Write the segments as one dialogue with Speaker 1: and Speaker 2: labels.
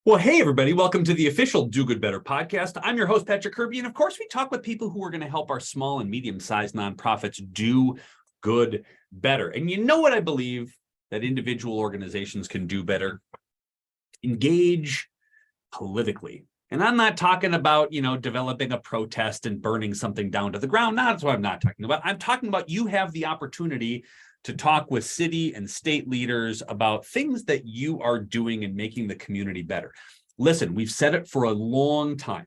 Speaker 1: Well, hey, everybody. Welcome to the official Do Good Better podcast. I'm your host, Patrick Kirby. And of course, we talk with people who are going to help our small and medium-sized nonprofits do good better. And you know what I believe that individual organizations can do better? Engage politically. And I'm not talking about, developing a protest and burning something down to the ground. No, that's what I'm not talking about. I'm talking about you have the opportunity to talk with city and state leaders about things that you are doing and making the community better. Listen, we've said it for a long time.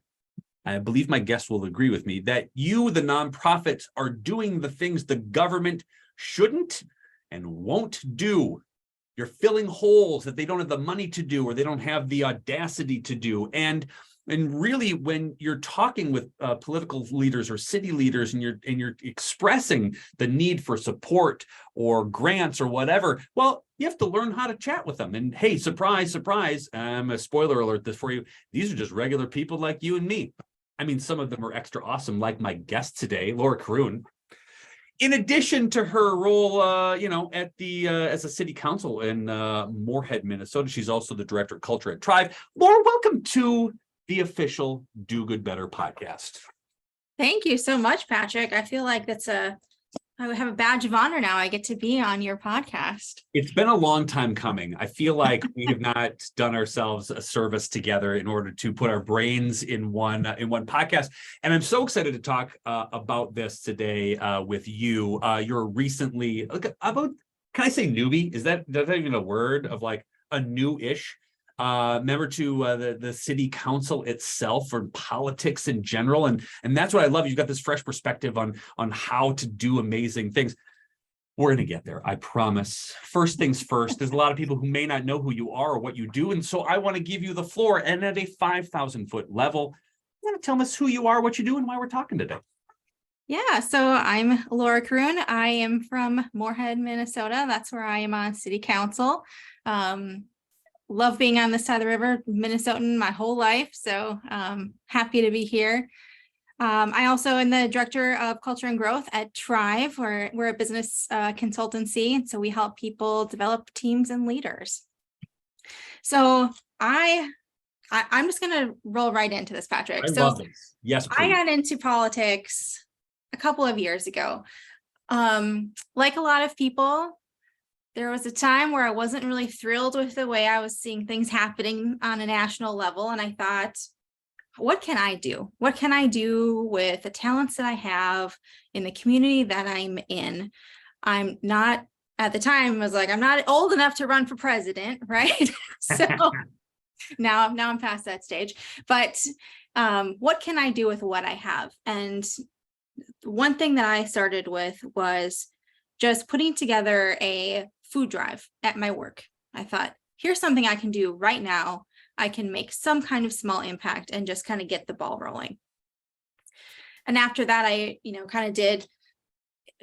Speaker 1: I believe my guests will agree with me that you, the nonprofits, are doing the things the government shouldn't and won't do. You're filling holes that they don't have the money to do or they don't have the audacity to do. And really, when you're talking with political leaders or city leaders and you're expressing the need for support or grants or whatever, well, you have to learn how to chat with them. And hey, surprise, surprise, a spoiler alert this for you. These are just regular people like you and me. I mean, some of them are extra awesome, like my guest today, Laura Caroon. In addition to her role, at the as a city council in Moorhead, Minnesota, she's also the director of culture at Trive. Laura, welcome to the official Do Good Better podcast.
Speaker 2: Thank you so much, Patrick. I feel like I have a badge of honor now. I get to be on your podcast.
Speaker 1: It's been a long time coming. I feel like we have not done ourselves a service together in order to put our brains in one podcast. And I'm so excited to talk about this today with you. You're recently can I say newbie? Is that even a word of like a new-ish? Member to the city council itself or politics in general. And that's what I love. You've got this fresh perspective on how to do amazing things. We're going to get there. I promise. First things first, there's a lot of people who may not know who you are or what you do. And so I want to give you the floor. And at a 5,000 foot level, you want to tell us who you are, what you do, and why we're talking today.
Speaker 2: Yeah, so I'm Laura Caroon. I am from Moorhead, Minnesota. That's where I am on city council. Love being on this side of the river, Minnesotan my whole life. So happy to be here. I also am the director of culture and growth at Trive. We're a business consultancy. And so we help people develop teams and leaders. So I'm just going to roll right into this, Patrick.
Speaker 1: I love this. Yes, please.
Speaker 2: I got into politics a couple of years ago. Like a lot of people, there was a time where I wasn't really thrilled with the way I was seeing things happening on a national level. And I thought, what can I do? What can I do with the talents that I have in the community that I'm in? I'm not, at the time, I was like, I'm not old enough to run for president, right? So now I'm past that stage. But what can I do with what I have? And one thing that I started with was just putting together a food drive at my work. I thought, here's something I can do right now. I can make some kind of small impact and just kind of get the ball rolling. And after that, I, kind of did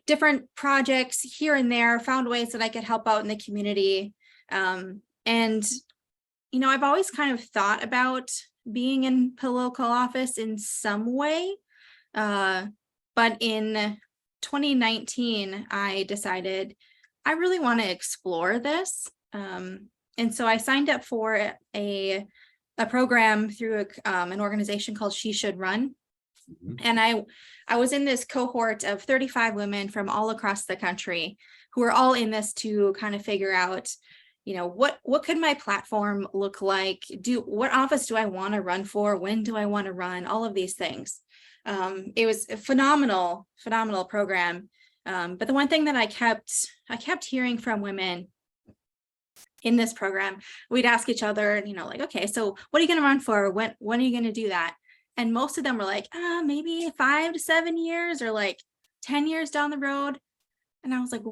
Speaker 2: different projects here and there, found ways that I could help out in the community. And, I've always kind of thought about being in political office in some way. But in 2019, I decided I really want to explore this. And so I signed up for a program through an organization called She Should Run. Mm-hmm. And I was in this cohort of 35 women from all across the country who are all in this to kind of figure out, what could my platform look like? What office do I want to run for? When do I want to run? All of these things. It was a phenomenal program. But the one thing that I kept hearing from women in this program, we'd ask each other, okay, so what are you going to run for? When are you going to do that? And most of them were like, maybe 5 to 7 years or like 10 years down the road. And I was like,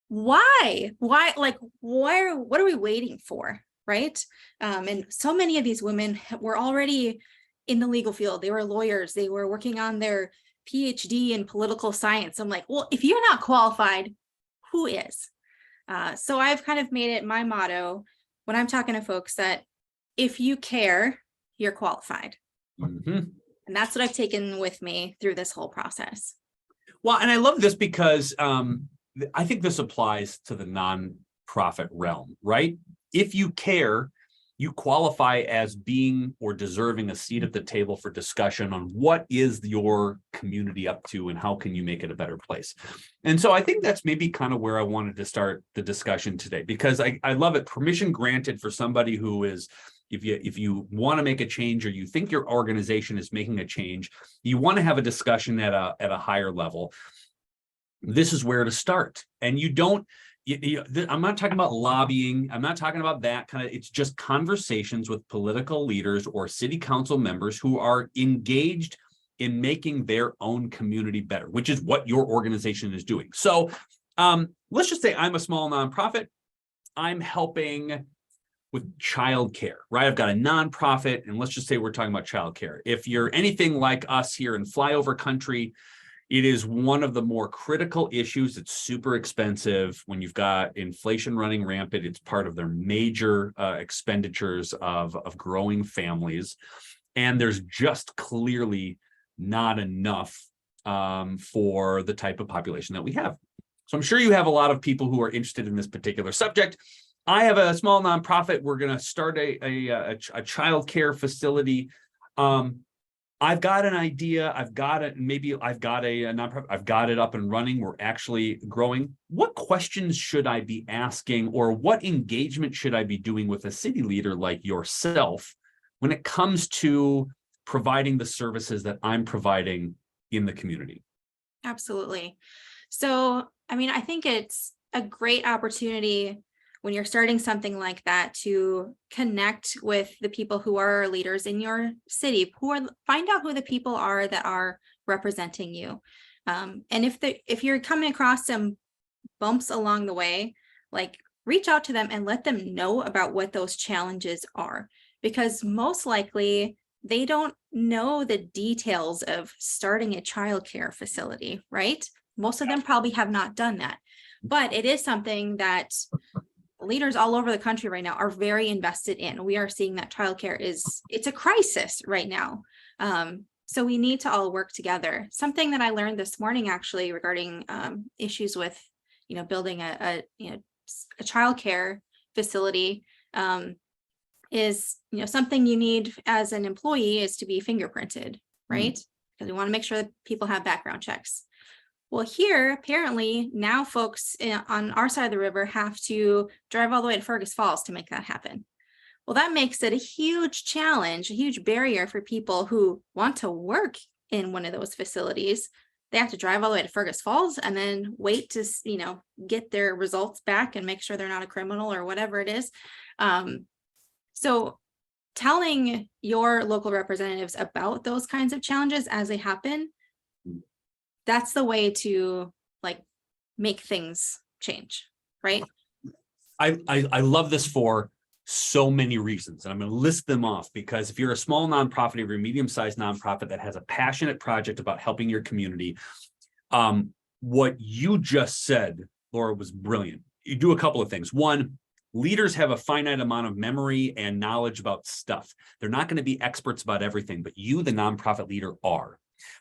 Speaker 2: why? Like, what are we waiting for? Right. And so many of these women were already in the legal field. They were lawyers. They were working on their PhD in political science. I'm like, well, if you're not qualified, who is? So I've kind of made it my motto when I'm talking to folks that if you care, you're qualified. Mm-hmm. And that's what I've taken with me through this whole process.
Speaker 1: Well, and I love this because I think this applies to the nonprofit realm, right? If you care, you qualify as being or deserving a seat at the table for discussion on what is your community up to and how can you make it a better place. And so I think that's maybe kind of where I wanted to start the discussion today, because I love it. Permission granted for somebody who is, if you want to make a change, or you think your organization is making a change, you want to have a discussion at a higher level. This is where to start. And you don't, I'm not talking about lobbying. I'm not talking about that kind of, it's just conversations with political leaders or city council members who are engaged in making their own community better, which is what your organization is doing. So let's just say I'm a small nonprofit. I'm helping with childcare, right? I've got a nonprofit, and let's just say we're talking about childcare. If you're anything like us here in flyover country, it is one of the more critical issues. It's super expensive. When you've got inflation running rampant, it's part of their major expenditures of growing families. And there's just clearly not enough for the type of population that we have. So I'm sure you have a lot of people who are interested in this particular subject. I have a small nonprofit. We're going to start a child care facility. I've got an idea. I've got it. Maybe I've got a nonprofit. I've got it up and running. We're actually growing. What questions should I be asking, or what engagement should I be doing with a city leader like yourself when it comes to providing the services that I'm providing in the community?
Speaker 2: Absolutely. So, I mean, I think it's a great opportunity when you're starting something like that to connect with the people who are leaders in your city, find out who the people are that are representing you. And if you're coming across some bumps along the way, like reach out to them and let them know about what those challenges are, because most likely they don't know the details of starting a childcare facility, right? Most of them probably have not done that, but it is something that leaders all over the country right now are very invested in. We are seeing that childcare it's a crisis right now. So we need to all work together. Something that I learned this morning actually regarding issues with, building a childcare facility is, something you need as an employee is to be fingerprinted, right? Because we want to make sure that people have background checks. Well, here, apparently, now folks on our side of the river have to drive all the way to Fergus Falls to make that happen. Well, that makes it a huge challenge, a huge barrier for people who want to work in one of those facilities. They have to drive all the way to Fergus Falls and then wait to, get their results back and make sure they're not a criminal or whatever it is. So telling your local representatives about those kinds of challenges as they happen, that's the way to make things change, right?
Speaker 1: I love this for so many reasons, and I'm going to list them off, because if you're a small nonprofit, if you're a medium-sized nonprofit that has a passionate project about helping your community, what you just said, Laura, was brilliant. You do a couple of things. One, leaders have a finite amount of memory and knowledge about stuff. They're not going to be experts about everything, but you, the nonprofit leader, are.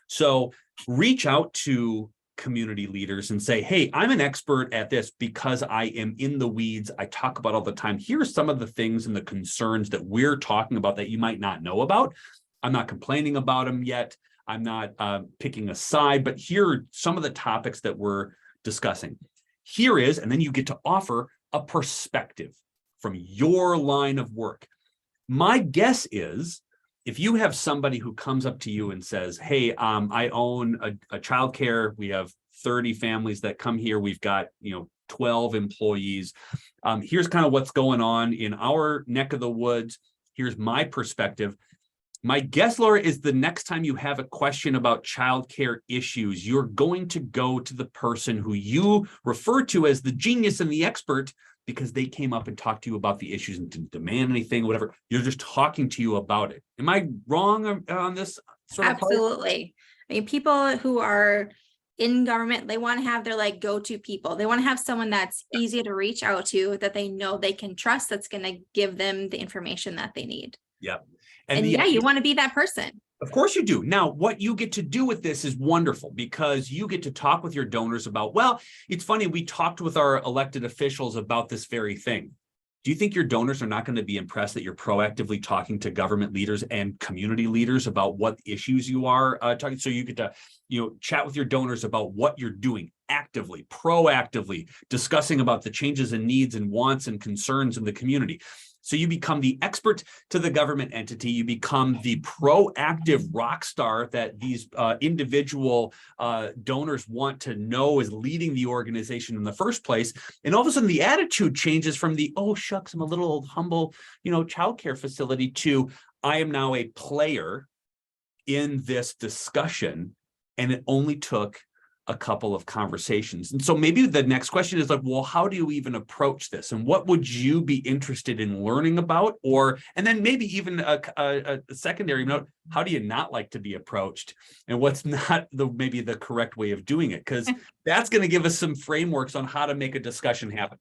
Speaker 1: So reach out to community leaders and say, hey, I'm an expert at this because I am in the weeds. I talk about all the time. Here are some of the things and the concerns that we're talking about that you might not know about. I'm not complaining about them yet. I'm not picking a side, but here are some of the topics that we're discussing. Here is, and then you get to offer a perspective from your line of work. My guess is, if you have somebody who comes up to you and says, hey, I own a childcare, we have 30 families that come here, we've got 12 employees, here's kind of what's going on in our neck of the woods, here's my perspective. My guess, Laura, is the next time you have a question about childcare issues, you're going to go to the person who you refer to as the genius and the expert, because they came up and talked to you about the issues and didn't demand anything, whatever. You're just talking to you about it. Am I wrong on this sort of part?
Speaker 2: Absolutely. I mean, people who are in government, they want to have their go-to people. They want to have someone that's easy to reach out to, that they know they can trust, that's going to give them the information that they need.
Speaker 1: Yep.
Speaker 2: And yeah, you want to be that person.
Speaker 1: Of course you do. Now, what you get to do with this is wonderful, because you get to talk with your donors about, well, it's funny, we talked with our elected officials about this very thing. do you think your donors are not going to be impressed that you're proactively talking to government leaders and community leaders about what issues you are talking? So you get to, chat with your donors about what you're doing actively, proactively discussing about the changes and needs and wants and concerns in the community. So you become the expert to the government entity. You become the proactive rock star that these individual donors want to know is leading the organization in the first place. And all of a sudden the attitude changes from the, oh, shucks, I'm a little old, humble, childcare facility to I am now a player in this discussion. And it only took a couple of conversations. And so maybe the next question is like, well, how do you even approach this? And what would you be interested in learning about? And then maybe even a secondary note, how do you not like to be approached? And what's not maybe the correct way of doing it? Because that's going to give us some frameworks on how to make a discussion happen.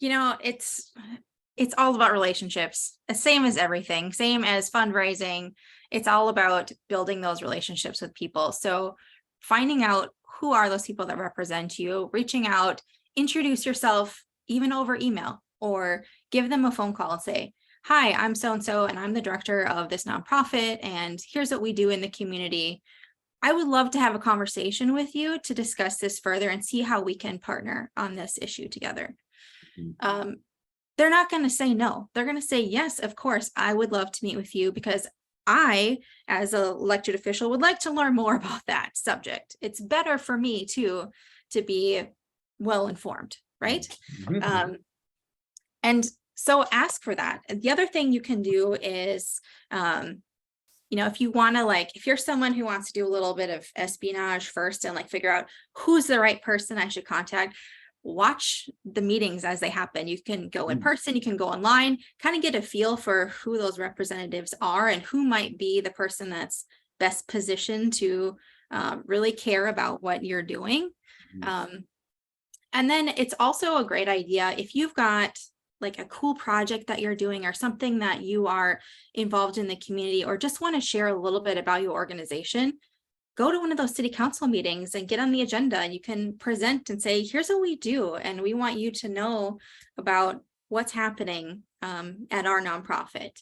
Speaker 2: It's all about relationships, same as everything, same as fundraising. It's all about building those relationships with people. So finding out who are those people that represent you, reaching out, introduce yourself even over email, or give them a phone call and say, hi, I'm so-and-so, and I'm the director of this nonprofit, and here's what we do in the community. I would love to have a conversation with you to discuss this further and see how we can partner on this issue together. They're not going to say no. They're going to say, yes, of course, I would love to meet with you because I, as an elected official, would like to learn more about that subject. It's better for me to be well informed, right? And so ask for that. And the other thing you can do is, if you want to, if you're someone who wants to do a little bit of espionage first and figure out who's the right person I should contact, watch the meetings as they happen. You can go in person, you can go online, kind of get a feel for who those representatives are and who might be the person that's best positioned to really care about what you're doing. And then it's also a great idea if you've got a cool project that you're doing or something that you are involved in the community or just want to share a little bit about your organization. Go to one of those city council meetings and get on the agenda, and you can present and say, here's what we do. And we want you to know about what's happening at our nonprofit.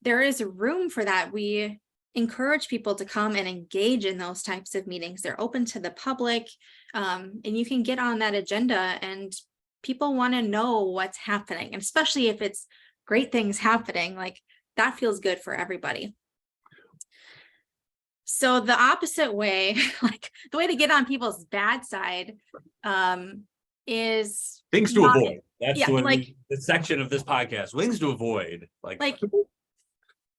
Speaker 2: There is room for that. We encourage people to come and engage in those types of meetings. They're open to the public, and you can get on that agenda, and people want to know what's happening. And especially if it's great things happening, that feels good for everybody. So the opposite way, the way to get on people's bad side is
Speaker 1: things to avoid. That's the section of this podcast, things to avoid.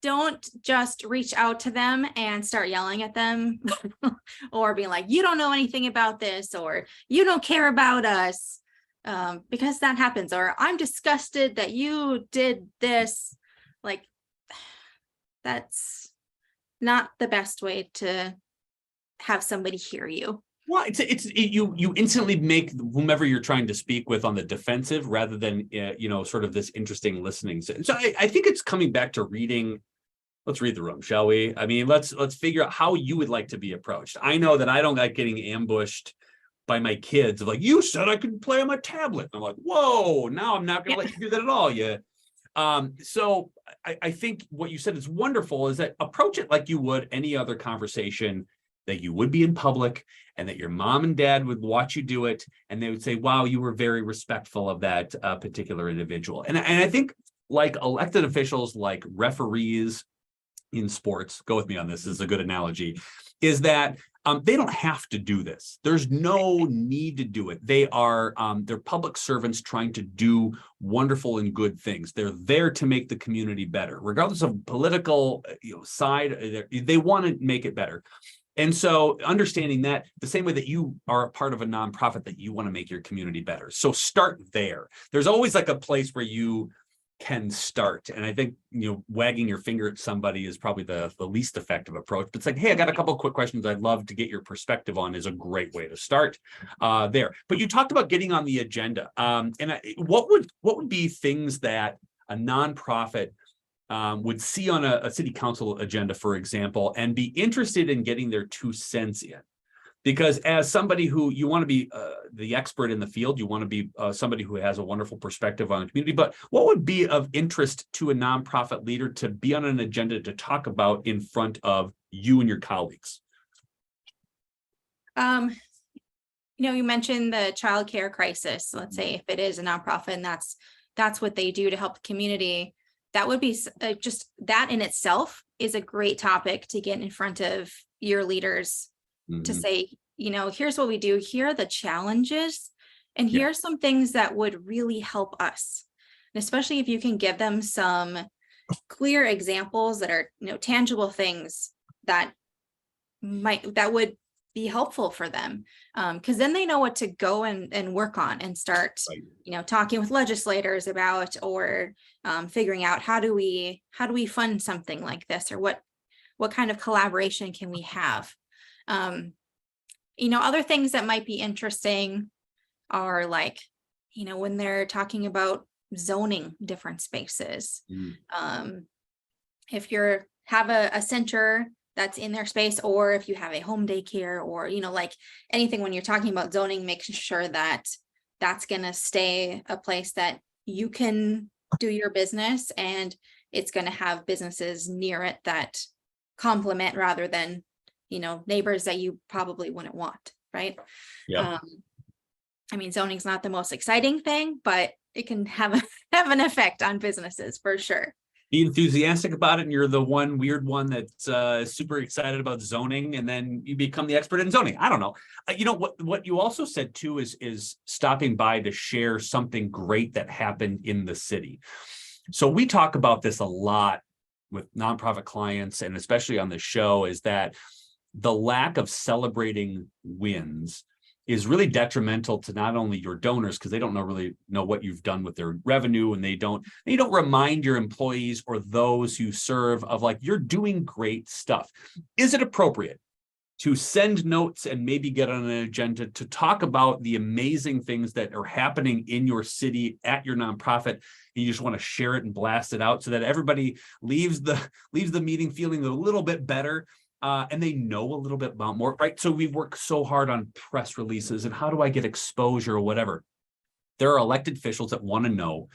Speaker 2: Don't just reach out to them and start yelling at them or being like, you don't know anything about this, or you don't care about us, because that happens. Or I'm disgusted that you did this. That's not the best way to have somebody hear you.
Speaker 1: Well, you instantly make whomever you're trying to speak with on the defensive rather than sort of this interesting listening. So I think it's coming back to reading. Let's read the room, shall we? I mean, let's figure out how you would like to be approached. I know that I don't like getting ambushed by my kids of you said I could play on my tablet. And I'm like, whoa, now I'm not going to let you do that at all. Yeah. So I think what you said is wonderful is that approach it like you would any other conversation that you would be in public, and that your mom and dad would watch you do it. And they would say, wow, you were very respectful of that particular individual. And I think elected officials, like referees in sports, go with me on this, is a good analogy, is that they don't have to do this. There's no need to do it. They're public servants trying to do wonderful and good things. They're there to make the community better, regardless of political side. They want to make it better. And so understanding that the same way that you are a part of a nonprofit, that you want to make your community better. So start there. There's always a place where you can start. And I think, wagging your finger at somebody is probably the least effective approach. But it's hey, I got a couple of quick questions I'd love to get your perspective on, is a great way to start there. But you talked about getting on the agenda. What would be things that a nonprofit would see on a city council agenda, for example, and be interested in getting their 2 cents in? Because as somebody who you want to be the expert in the field, you want to be somebody who has a wonderful perspective on the community, but what would be of interest to a nonprofit leader to be on an agenda to talk about in front of you and your colleagues?
Speaker 2: You mentioned the child care crisis. Let's say if it is a nonprofit and that's what they do to help the community, that would be just that in itself is a great topic to get in front of your leaders to say, here's what we do, here are the challenges, and here are some things that would really help us. And especially if you can give them some clear examples that are, tangible things that would be helpful for them. Because then they know what to go and work on and start, talking with legislators about, or figuring out how do we fund something like this, or what kind of collaboration can we have? Other things that might be interesting are like, when they're talking about zoning different spaces. If you have a center that's in their space, or if you have a home daycare, or, like anything, when you're talking about zoning, making sure that that's going to stay a place that you can do your business, and it's going to have businesses near it that complement rather than, neighbors that you probably wouldn't want, right?
Speaker 1: Yeah.
Speaker 2: Zoning's not the most exciting thing, but it can have an effect on businesses for sure.
Speaker 1: Be enthusiastic about it, and you're the one weird one that's super excited about zoning, and then you become the expert in zoning. I don't know. What you also said too is stopping by to share something great that happened in the city. So we talk about this a lot with nonprofit clients, and especially on the show, is that the lack of celebrating wins is really detrimental to not only your donors, because they don't really know what you've done with their revenue, and you don't remind your employees or those you serve of like, you're doing great stuff. Is it appropriate to send notes and maybe get on an agenda to talk about the amazing things that are happening in your city at your nonprofit, and you just want to share it and blast it out so that everybody leaves the meeting feeling a little bit better? And they know a little bit about more, right? So we've worked so hard on press releases and how do I get exposure or whatever. There are elected officials that want to know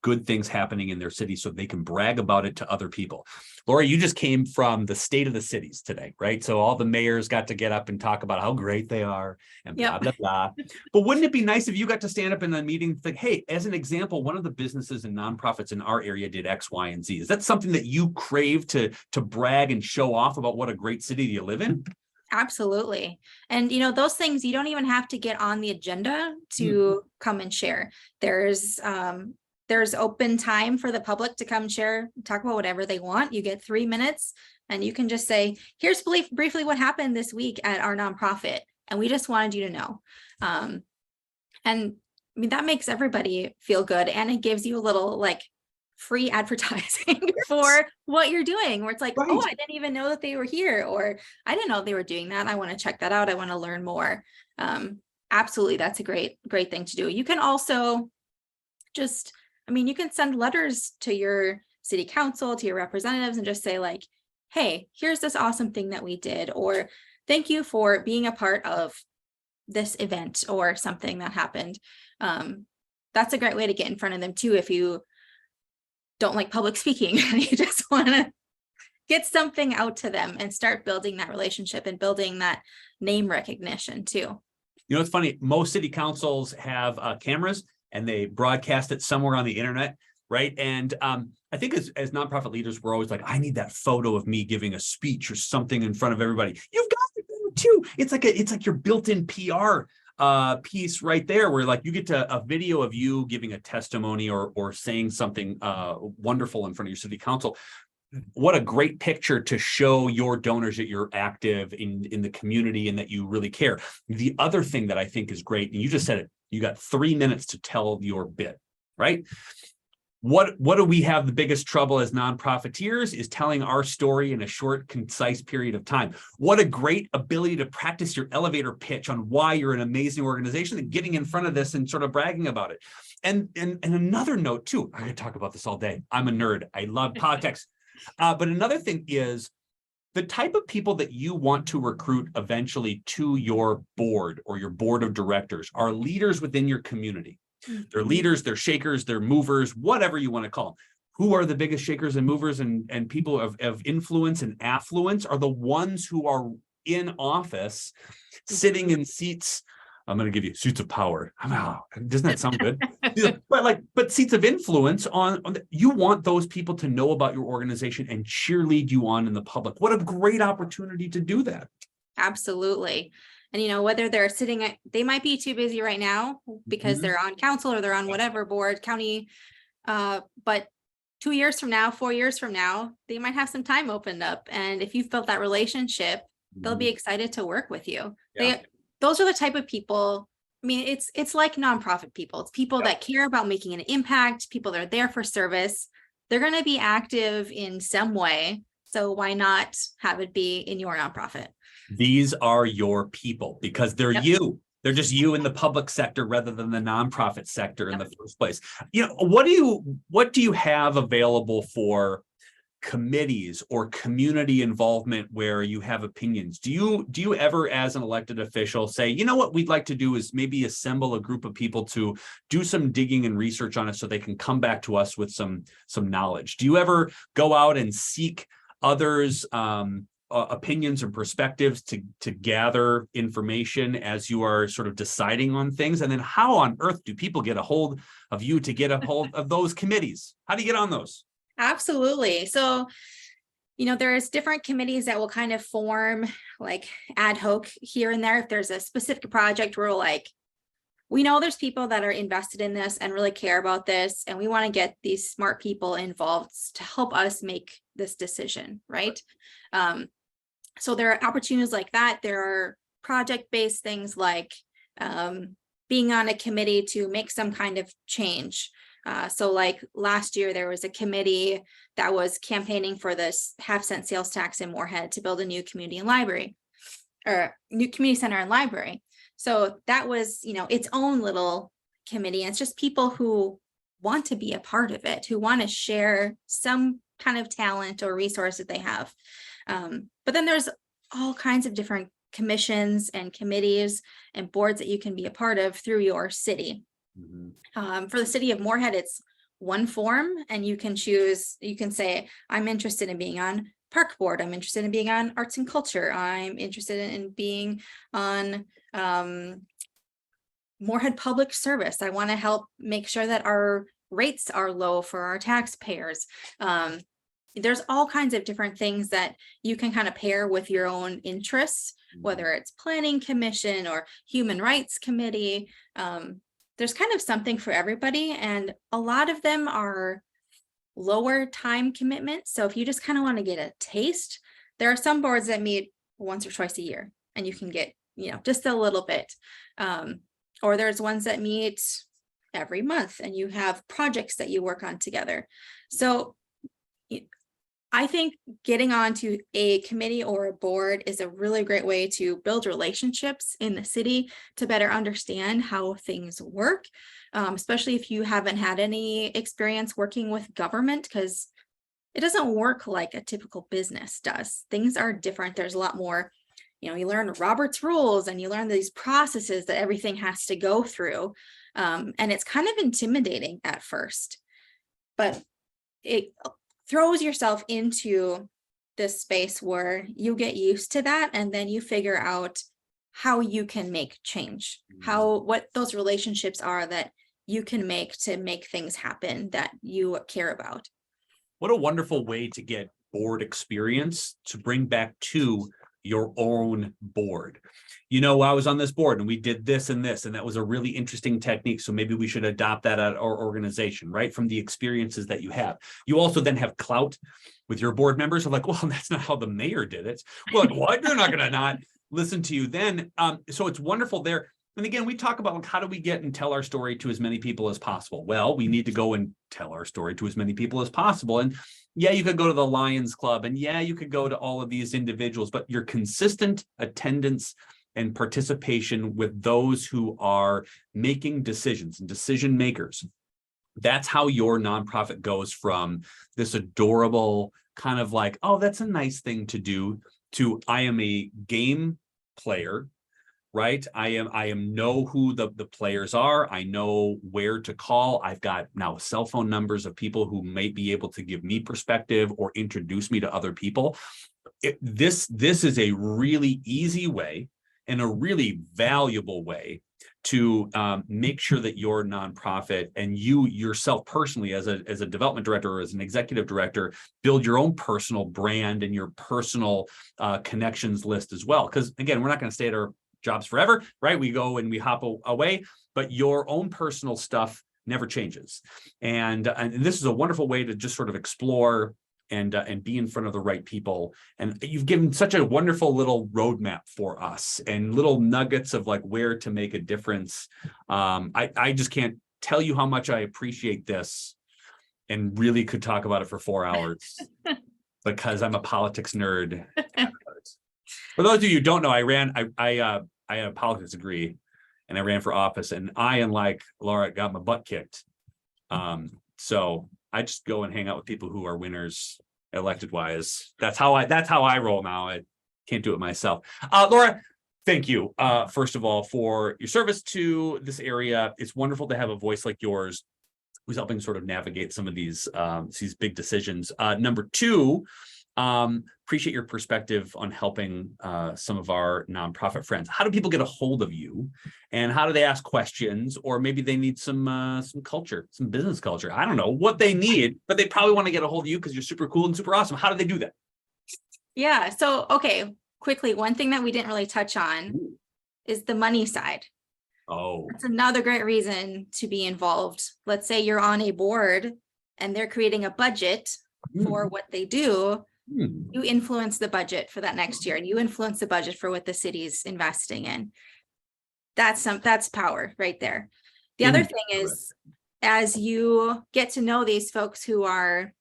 Speaker 1: good things happening in their city so they can brag about it to other people. Laura, you just came from the state of the cities today, right? So all the mayors got to get up and talk about how great they are and blah, blah, blah. But wouldn't it be nice if you got to stand up in the meeting and think, hey, as an example, one of the businesses and nonprofits in our area did X, Y, and Z. Is that something that you crave to brag and show off about what a great city you live in?
Speaker 2: Absolutely. And, those things, you don't even have to get on the agenda to come and share. There's open time for the public to come share, talk about whatever they want. You get 3 minutes and you can just say, here's briefly what happened this week at our nonprofit. And we just wanted you to know. And that makes everybody feel good. And it gives you a little like free advertising for what you're doing, where it's like, oh, I didn't even know that they were here, or I didn't know they were doing that. I want to check that out. I want to learn more. Absolutely. That's a great thing to do. You can also you can send letters to your city council, to your representatives, and just say like, hey, here's this awesome thing that we did, or thank you for being a part of this event or something that happened. That's a great way to get in front of them too, if you don't like public speaking and you just want to get something out to them and start building that relationship and building that name recognition too.
Speaker 1: It's funny, most city councils have cameras and they broadcast it somewhere on the internet, right? And I think as nonprofit leaders, we're always like, I need that photo of me giving a speech or something in front of everybody. You've got to do it too. It's like your built-in PR piece right there, where like you get to a video of you giving a testimony or saying something wonderful in front of your city council. What a great picture to show your donors that you're active in the community and that you really care. The other thing that I think is great, and you just said it, you got 3 minutes to tell your bit, right? What do we have the biggest trouble as nonprofiteers is telling our story in a short, concise period of time. What a great ability to practice your elevator pitch on why you're an amazing organization and getting in front of this and sort of bragging about it. And another note too, I could talk about this all day. I'm a nerd. I love politics. But another thing is the type of people that you want to recruit eventually to your board or your board of directors are leaders within your community. They're leaders, they're shakers, they're movers, whatever you want to call them. Who are the biggest shakers and movers and people of influence and affluence are the ones who are in office, sitting in seats. I'm going to give you seats of power. Doesn't that sound good? but seats of influence you want those people to know about your organization and cheerlead you on in the public. What a great opportunity to do that.
Speaker 2: Absolutely. And, whether they're they might be too busy right now because they're on council or they're on whatever board, county, but 2 years from now, 4 years from now, they might have some time opened up. And if you've built that relationship, they'll be excited to work with you.
Speaker 1: Yeah.
Speaker 2: Those are the type of people. I mean, it's like nonprofit people. It's people that care about making an impact, people that are there for service. They're going to be active in some way. So why not have it be in your nonprofit? These
Speaker 1: are your people because they're you. They're just you in the public sector rather than the nonprofit sector in the first place. What do you have available for committees or community involvement where you have opinions? Do you ever, as an elected official, say, what we'd like to do is maybe assemble a group of people to do some digging and research on it so they can come back to us with some knowledge? Do you ever go out and seek others' opinions and perspectives to gather information as you are sort of deciding on things? And then how on earth do people get a hold of you to get a hold of those committees? How do you get on those?
Speaker 2: Absolutely. So, there's different committees that will kind of form like ad hoc here and there. If there's a specific project where we know there's people that are invested in this and really care about this, and we want to get these smart people involved to help us make this decision, right? So there are opportunities like that. There are project-based things like being on a committee to make some kind of change. So like last year, there was a committee that was campaigning for this half-cent sales tax in Moorhead to build a new community and library, or new community center and library. So that was, its own little committee. And it's just people who want to be a part of it, who want to share some kind of talent or resource that they have. But then there's all kinds of different commissions and committees and boards that you can be a part of through your city. For the city of Moorhead, it's one form, and you can say, I'm interested in being on park board. I'm interested in being on arts and culture. I'm interested in being on Moorhead public service. I want to help make sure that our rates are low for our taxpayers. There's all kinds of different things that you can kind of pair with your own interests, whether it's planning commission or human rights committee. There's kind of something for everybody, and a lot of them are lower time commitment. So if you just kind of want to get a taste, there are some boards that meet once or twice a year, and you can get, just a little bit. Or there's ones that meet every month, and you have projects that you work on together. So I think getting onto a committee or a board is a really great way to build relationships in the city, to better understand how things work, especially if you haven't had any experience working with government, because it doesn't work like a typical business does. Things are different. There's a lot more, you learn Robert's rules, and you learn these processes that everything has to go through. And it's kind of intimidating at first, but it throws yourself into this space where you get used to that, and then you figure out how you can make change, what those relationships are that you can make to make things happen that you care about.
Speaker 1: What a wonderful way to get board experience to bring back to your own board. I was on this board and we did this and this, and that was a really interesting technique. So maybe we should adopt that at our organization, right? From the experiences that you have. You also then have clout with your board members of like, well, that's not how the mayor did it. Well, like, what? They're not going to not listen to you then. So it's wonderful there. And again, we talk about how do we get and tell our story to as many people as possible? Well, we need to go and tell our story to as many people as possible. And yeah, you could go to the Lions Club, and yeah, you could go to all of these individuals, but your consistent attendance and participation with those who are making decisions and decision makers, that's how your nonprofit goes from this adorable kind of like, oh, that's a nice thing to do, to I am a game player, right? I know who the players are. I know where to call. I've got now cell phone numbers of people who may be able to give me perspective or introduce me to other people. This is a really easy way and a really valuable way to make sure that your nonprofit and you yourself personally as a development director or as an executive director build your own personal brand and your personal connections list as well. Because again, we're not going to stay at our jobs forever, right? We go and we hop away, but your own personal stuff never changes. And this is a wonderful way to just sort of explore and be in front of the right people. And you've given such a wonderful little roadmap for us and little nuggets of like where to make a difference. I just can't tell you how much I appreciate this and really could talk about it for 4 hours because I'm a politics nerd. For those of you who don't know, I had a politics degree and I ran for office, and I, unlike Laura, got my butt kicked. So I just go and hang out with people who are winners elected wise. That's how I roll now. I can't do it myself. Laura, thank you, first of all, for your service to this area. It's wonderful to have a voice like yours who's helping sort of navigate some of these big decisions. Number two, appreciate your perspective on helping some of our nonprofit friends. How do people get a hold of you, and how do they ask questions, or maybe they need some culture, some business culture? I don't know what they need, but they probably want to get a hold of you because you're super cool and super awesome. How do they do that?
Speaker 2: Yeah. So, okay, quickly, one thing that we didn't really touch on is the money side.
Speaker 1: Oh,
Speaker 2: that's another great reason to be involved. Let's say you're on a board and they're creating a budget for what they do. You influence the budget for that next year, and you influence the budget for what the city's investing in. That's power right there. The other thing is, as you get to know these folks who are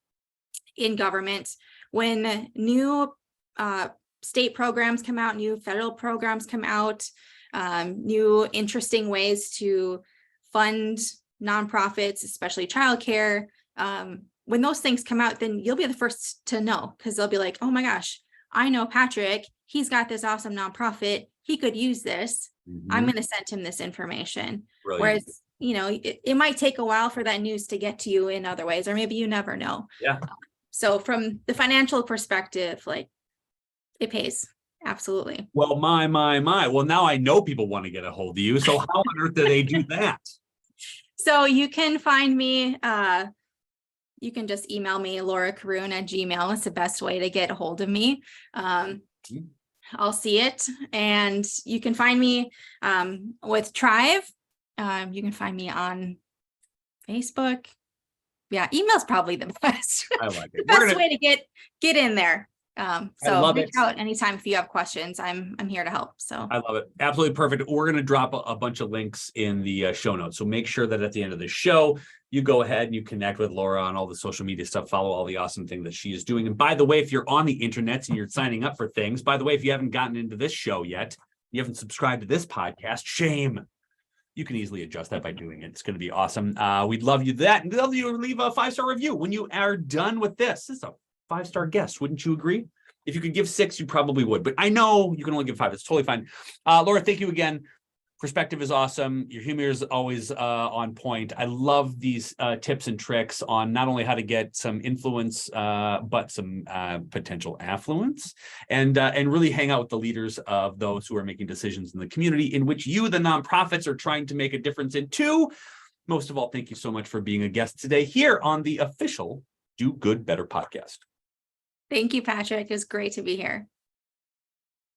Speaker 2: in government, when new state programs come out, new federal programs come out, new interesting ways to fund nonprofits, especially childcare, when those things come out, then you'll be the first to know, because they'll be like, oh my gosh, I know Patrick, he's got this awesome nonprofit, he could use this. I'm going to send him this information. Brilliant. Whereas, it might take a while for that news to get to you in other ways, or maybe you never know.
Speaker 1: Yeah.
Speaker 2: So from the financial perspective, like, it pays. Absolutely.
Speaker 1: Well, my. Well, now I know people want to get a hold of you. So how on earth do they do that? So
Speaker 2: you can find me, you can just email me, lauracaroon@gmail. It's the best way to get a hold of me. I'll see it. And you can find me with Trive. You can find me on Facebook. Yeah, email's probably the best. I like it. The best way to get in there. So reach out anytime if you have questions. I'm here to help. So I love it. Absolutely perfect. We're going to drop a bunch of links in the show notes. So make sure that at the end of the show, you go ahead and you connect with Laura on all the social media stuff, follow all the awesome things that she is doing. And by the way, if you're on the internet and you're signing up for things, by the way, if you haven't gotten into this show yet, you haven't subscribed to this podcast, shame. You can easily adjust that by doing it. It's going to be awesome. We'd love you that. And we'd love you to leave a 5-star review when you are done with this. This is a 5-star guest. Wouldn't you agree? If you could give 6, you probably would, but I know you can only give 5. It's totally fine. Laura, thank you again. Perspective is awesome. Your humor is always on point. I love these tips and tricks on not only how to get some influence, but some potential affluence, and really hang out with the leaders of those who are making decisions in the community in which you, the nonprofits, are trying to make a difference in too. Most of all, thank you so much for being a guest today here on the official Do Good Better podcast. Thank you, Patrick. It was great to be here.